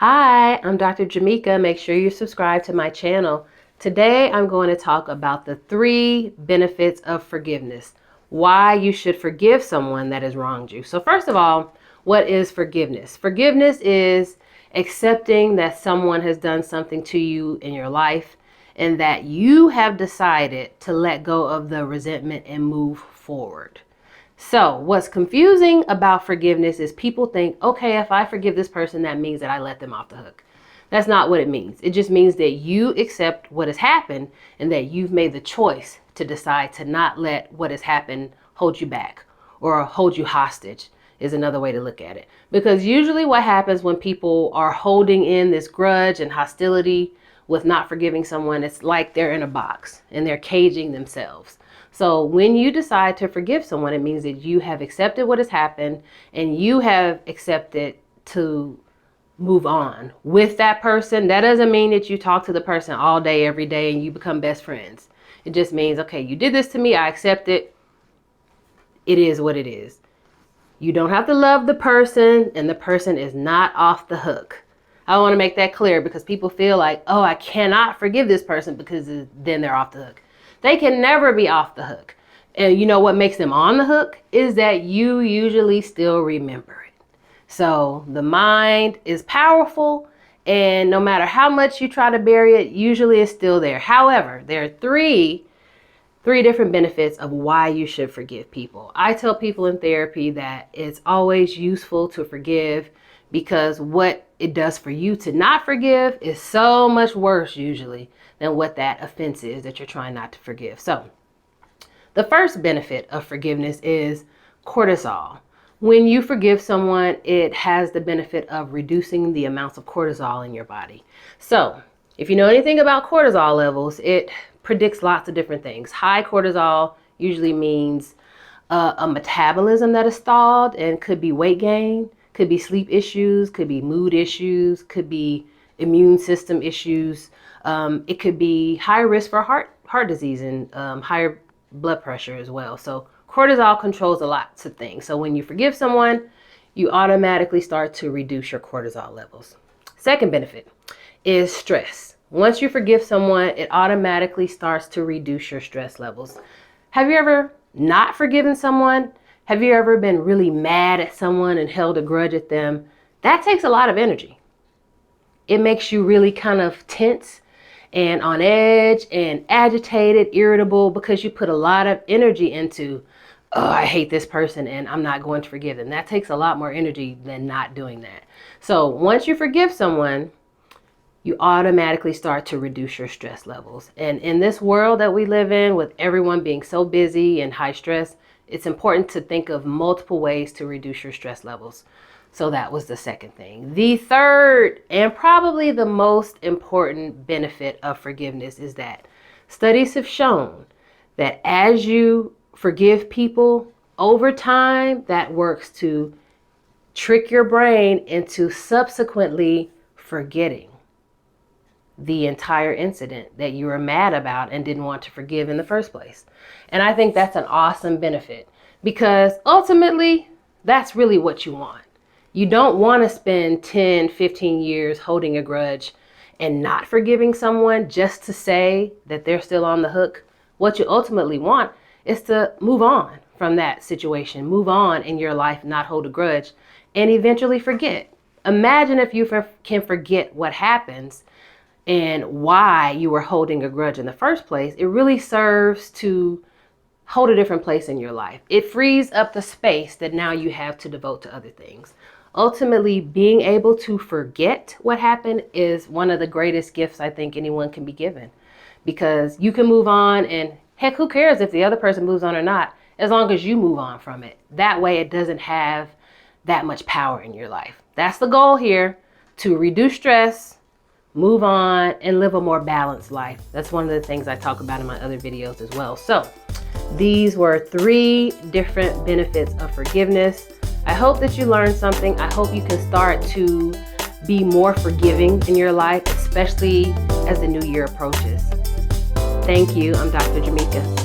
Hi, I'm Dr. Jamika. Make sure you subscribe to my channel. Today, I'm going to talk about the 3 benefits of forgiveness. Why you should forgive someone that has wronged you. So first of all, what is forgiveness? Forgiveness is accepting that someone has done something to you in your life and that you have decided to let go of the resentment and move forward. So what's confusing about forgiveness is people think, okay, if I forgive this person, that means that I let them off the hook. That's not what it means. It just means that you accept what has happened and that you've made the choice to decide to not let what has happened hold you back or hold you hostage is another way to look at it. Because usually what happens when people are holding in this grudge and hostility with not forgiving someone, it's like they're in a box and they're caging themselves. So when you decide to forgive someone, it means that you have accepted what has happened and you have accepted to move on with that person. That doesn't mean that you talk to the person all day, every day, and you become best friends. It just means, okay, you did this to me. I accept it. It is what it is. You don't have to love the person, and the person is not off the hook. I want to make that clear because people feel like, oh, I cannot forgive this person because then they're off the hook. They can never be off the hook. And you know what makes them on the hook is that you usually still remember it. So the mind is powerful, and no matter how much you try to bury it, usually it's still there. However, there are three different benefits of why you should forgive people. I tell people in therapy that it's always useful to forgive because what it does for you to not forgive is so much worse usually than what that offense is that you're trying not to forgive. So the first benefit of forgiveness is cortisol. When you forgive someone, it has the benefit of reducing the amounts of cortisol in your body. So if you know anything about cortisol levels, it predicts lots of different things. High cortisol usually means a metabolism that is stalled and could be weight gain, could be sleep issues, could be mood issues, could be immune system issues. It could be high risk for heart disease and higher blood pressure as well. So cortisol controls a lot of things. So when you forgive someone, you automatically start to reduce your cortisol levels. Second benefit is stress. Once you forgive someone, it automatically starts to reduce your stress levels. Have you ever not forgiven someone? Have you ever been really mad at someone and held a grudge at them? That takes a lot of energy. It makes you really kind of tense and on edge and agitated, irritable, because you put a lot of energy into, oh, I hate this person and I'm not going to forgive them. That takes a lot more energy than not doing that. So once you forgive someone, you automatically start to reduce your stress levels. And in this world that we live in, with everyone being so busy and high stress, it's important to think of multiple ways to reduce your stress levels. So that was the second thing. The third, and probably the most important benefit of forgiveness, is that studies have shown that as you forgive people over time, that works to trick your brain into subsequently forgetting the entire incident that you were mad about and didn't want to forgive in the first place. And I think that's an awesome benefit because ultimately that's really what you want. You don't want to spend 10, 15 years holding a grudge and not forgiving someone just to say that they're still on the hook. What you ultimately want is to move on from that situation, move on in your life, not hold a grudge, and eventually forget. Imagine if you can forget what happens and why you were holding a grudge in the first place. It really serves to hold a different place in your life. It frees up the space that now you have to devote to other things. Ultimately, being able to forget what happened is one of the greatest gifts I think anyone can be given, because you can move on, and heck, who cares if the other person moves on or not, as long as you move on from it. That way it doesn't have that much power in your life. That's the goal here, to reduce stress, move on, and live a more balanced life. That's one of the things I talk about in my other videos as well. So these were 3 different benefits of forgiveness. I hope that you learned something. I hope you can start to be more forgiving in your life, especially as the new year approaches. Thank you. I'm Dr. Jamika.